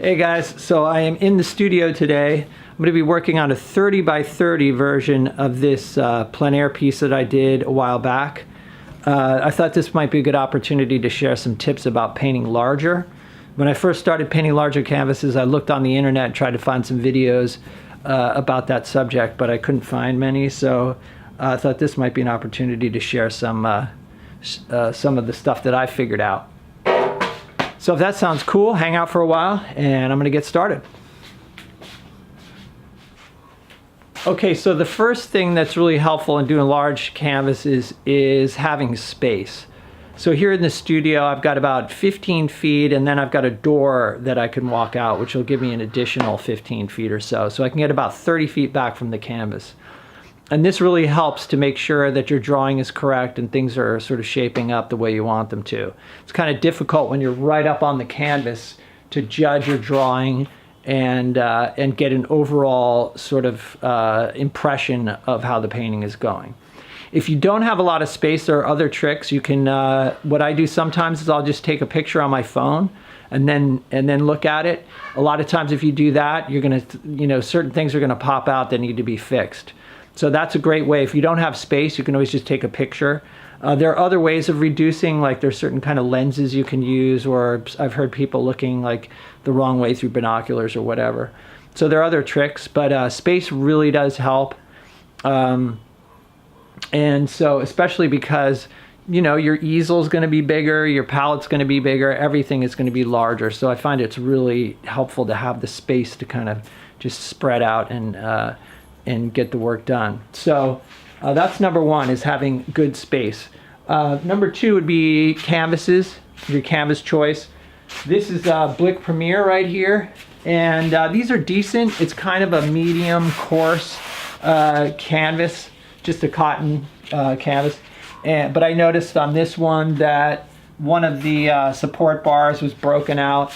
Hey guys, so I am in the studio today. I'm going to be working on a 30 by 30 version of this plein air piece that I did a while back. I thought this might be a good opportunity to share some tips about painting larger. When I first started painting larger canvases, I looked on the internet and tried to find some videos about that subject, but I couldn't find many, so I thought this might be an opportunity to share some of the stuff that I figured out. So if that sounds cool, hang out for a while and I'm going to get started. Okay, so the first thing that's really helpful in doing large canvases is having space. So here in the studio, I've got about 15 feet and then I've got a door that I can walk out, which will give me an additional 15 feet or so. So I can get about 30 feet back from the canvas. And this really helps to make sure that your drawing is correct and things are sort of shaping up the way you want them to. It's kind of difficult when you're right up on the canvas to judge your drawing and get an overall sort of impression of how the painting is going. If you don't have a lot of space, there are other tricks. You can, what I do sometimes is I'll just take a picture on my phone and then look at it. A lot of times if you do that, you're gonna, certain things are gonna pop out that need to be fixed. So that's a great way. If you don't have space, you can always just take a picture. There are other ways of reducing, like there's certain kind of lenses you can use, or I've heard people looking like the wrong way through binoculars or whatever. So there are other tricks, but space really does help. And so especially because, your easel's going to be bigger, your palette's going to be bigger, everything is going to be larger. So I find it's really helpful to have the space to kind of just spread out and get the work done. So that's number one, is having good space. Number two would be canvases, your canvas choice. This is Blick Premier right here, and these are decent. It's kind of a medium coarse canvas, just a cotton canvas. But I noticed on this one that one of the support bars was broken out.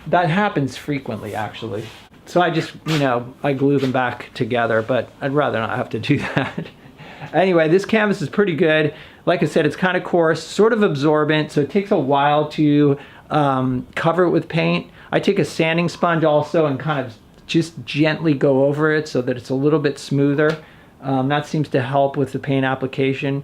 That happens frequently, actually. So I just, I glue them back together, but I'd rather not have to do that. Anyway, this canvas is pretty good. Like I said, it's kind of coarse, sort of absorbent, so it takes a while to cover it with paint. I take a sanding sponge also and kind of just gently go over it so that it's a little bit smoother. That seems to help with the paint application.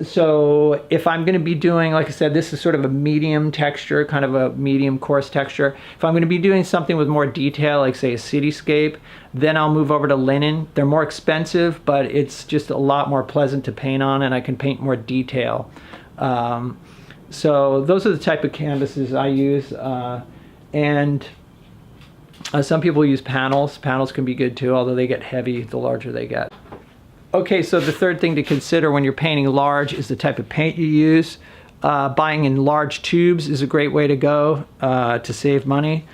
So if I'm going to be doing, like I said, this is sort of a medium texture, kind of a medium coarse texture. If I'm going to be doing something with more detail, like say a cityscape, then I'll move over to linen. They're more expensive, but it's just a lot more pleasant to paint on, and I can paint more detail. So those are the type of canvases I use. And some people use panels. Panels can be good too, although they get heavy the larger they get. Okay, so the third thing to consider when you're painting large is the type of paint you use. Buying in large tubes is a great way to go to save money.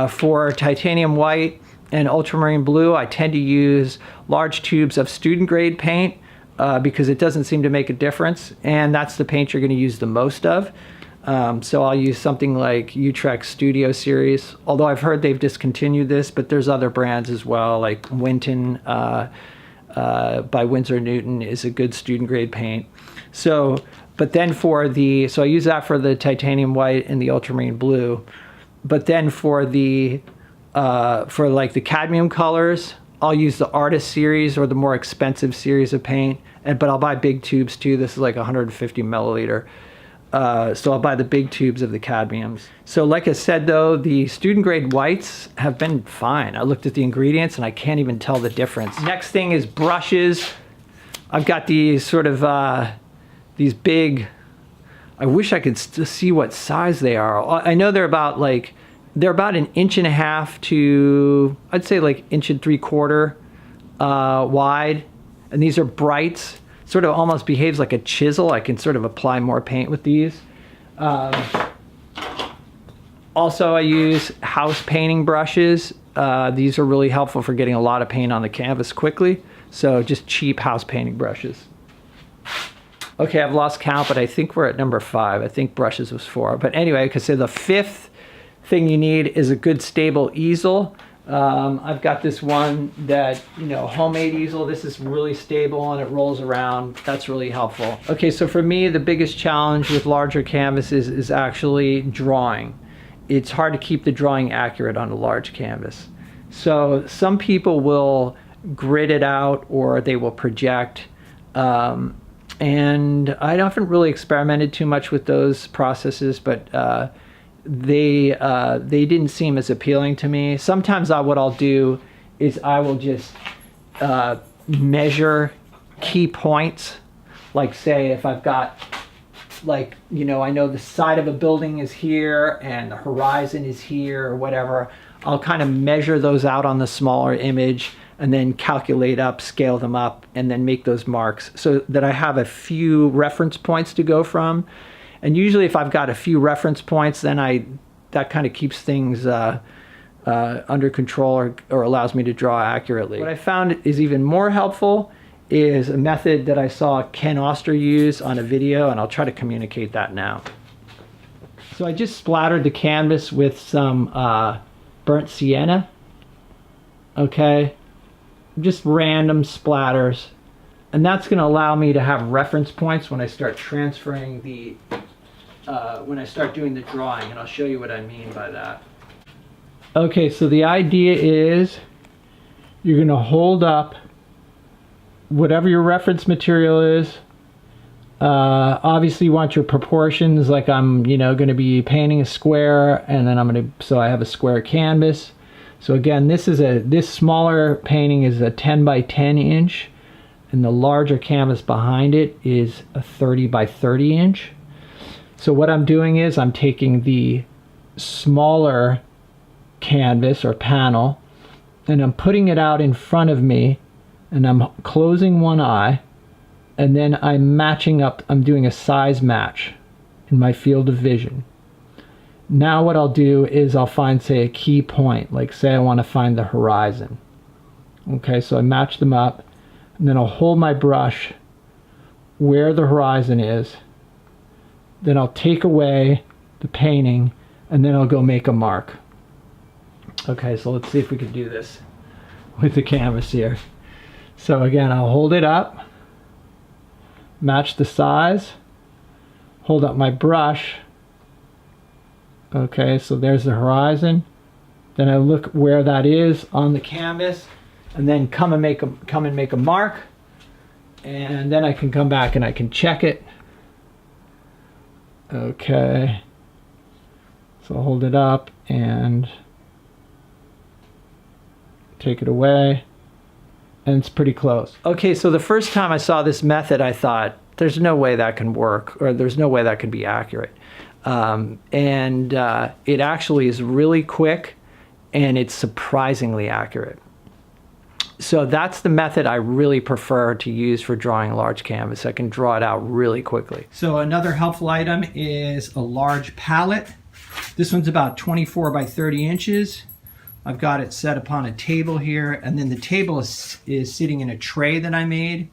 For titanium white and ultramarine blue, I tend to use large tubes of student grade paint because it doesn't seem to make a difference, and that's the paint you're going to use the most of. So I'll use something like Utrecht Studio Series, although I've heard they've discontinued this, but there's other brands as well, like Winton by Winsor Newton is a good student grade paint. So, but then so I use that for the titanium white and the ultramarine blue. But then for like the cadmium colors, I'll use the Artist series or the more expensive series of paint. But I'll buy big tubes too. This is like 150 milliliter. So I'll buy the big tubes of the cadmiums. So like I said though, the student grade whites have been fine. I looked at the ingredients and I can't even tell the difference. Next thing is brushes. I've got these sort of, these big, I wish I could see what size they are. I know they're about an 1.5 inches to, I'd say like 1.75 inches wide. And these are brights. Sort of almost behaves like a chisel. I can sort of apply more paint with these. Also, I use house painting brushes. These are really helpful for getting a lot of paint on the canvas quickly. So just cheap house painting brushes. Okay, I've lost count, but I think we're at number 5. I think brushes was 4. But anyway, I could say the 5th thing you need is a good stable easel. I've got this one that, homemade easel. This is really stable and it rolls around. That's really helpful. Okay, so for me, the biggest challenge with larger canvases is actually drawing. it's hard to keep the drawing accurate on a large canvas. So some people will grid it out or they will project. And I haven't really experimented too much with those processes, but they didn't seem as appealing to me. Sometimes what I'll do is I will just measure key points. Like say if I've got, like, you know, I know the side of a building is here and the horizon is here or whatever, I'll kind of measure those out on the smaller image and then calculate up, scale them up, and then make those marks so that I have a few reference points to go from. And usually if I've got a few reference points, then that kind of keeps things under control or allows me to draw accurately. What I found is even more helpful is a method that I saw Ken Oster use on a video, and I'll try to communicate that now. So I just splattered the canvas with some burnt sienna, okay? Just random splatters, and that's going to allow me to have reference points when I start transferring the when I start doing the drawing, and I'll show you what I mean by that. Okay, so the idea is you're going to hold up whatever your reference material is. Obviously you want your proportions, like I'm, you know, going to be painting a square, and then so I have a square canvas. So again, this smaller painting is a 10 by 10 inch, and the larger canvas behind it is a 30 by 30 inch. So what I'm doing is I'm taking the smaller canvas or panel, and I'm putting it out in front of me, and I'm closing one eye, and then I'm matching up, I'm doing a size match in my field of vision. Now what I'll do is I'll find, say, a key point, like say I want to find the horizon. Okay, so I match them up, and then I'll hold my brush where the horizon is, then I'll take away the painting, and then I'll go make a mark. Okay, so let's see if we can do this with the canvas here. So again, I'll hold it up, match the size, hold up my brush. Okay, so there's the horizon. Then I look where that is on the canvas, and then come and make a mark, and then I can come back and I can check it. Okay, so I'll hold it up and take it away, and it's pretty close. Okay, so the first time I saw this method, I thought, there's no way that can work, or there's no way that can be accurate. It actually is really quick, and it's surprisingly accurate. So that's the method I really prefer to use for drawing a large canvas. I can draw it out really quickly. So another helpful item is a large palette. This one's about 24 by 30 inches. I've got it set upon a table here, and then the table is sitting in a tray that I made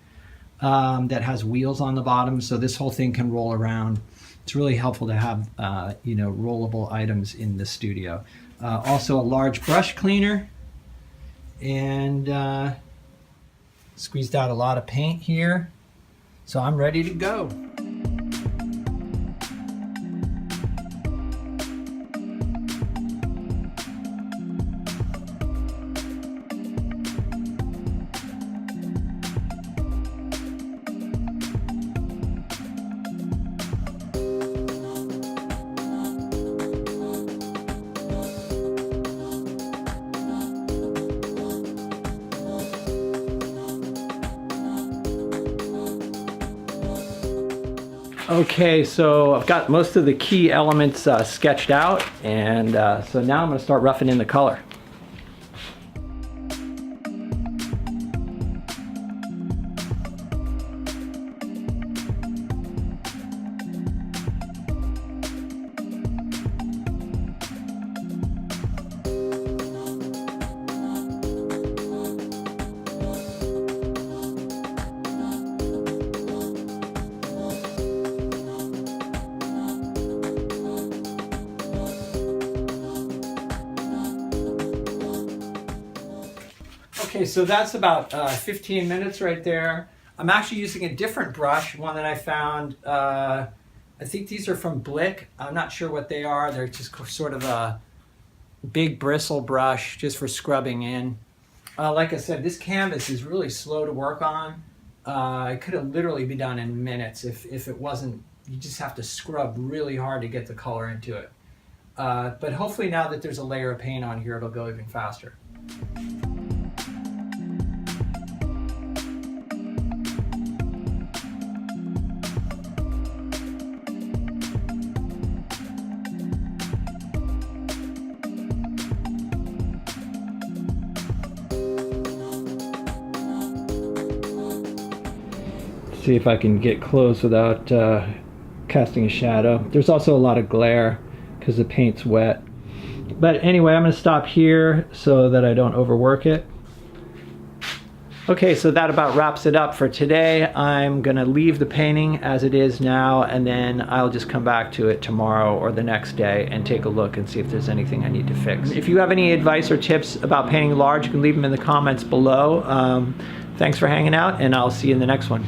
that has wheels on the bottom, so this whole thing can roll around. It's really helpful to have you know, rollable items in the studio. Also a large brush cleaner, and squeezed out a lot of paint here, so I'm ready to go. Okay, so I've got most of the key elements sketched out, and so now I'm going to start roughing in the color. Okay, so that's about 15 minutes right there. I'm actually using a different brush, one that I found I think these are from Blick. I'm not sure what they are. They're just sort of a big bristle brush just for scrubbing in. Like I said, this canvas is really slow to work on. It could have literally be done in minutes if it wasn't. You just have to scrub really hard to get the color into it. But hopefully now that there's a layer of paint on here, it'll go even faster. See if I can get close without casting a shadow. There's also a lot of glare because the paint's wet. But anyway, I'm going to stop here so that I don't overwork it. Okay, so that about wraps it up for today. I'm going to leave the painting as it is now, and then I'll just come back to it tomorrow or the next day and take a look and see if there's anything I need to fix. If you have any advice or tips about painting large, you can leave them in the comments below. Thanks for hanging out, and I'll see you in the next one.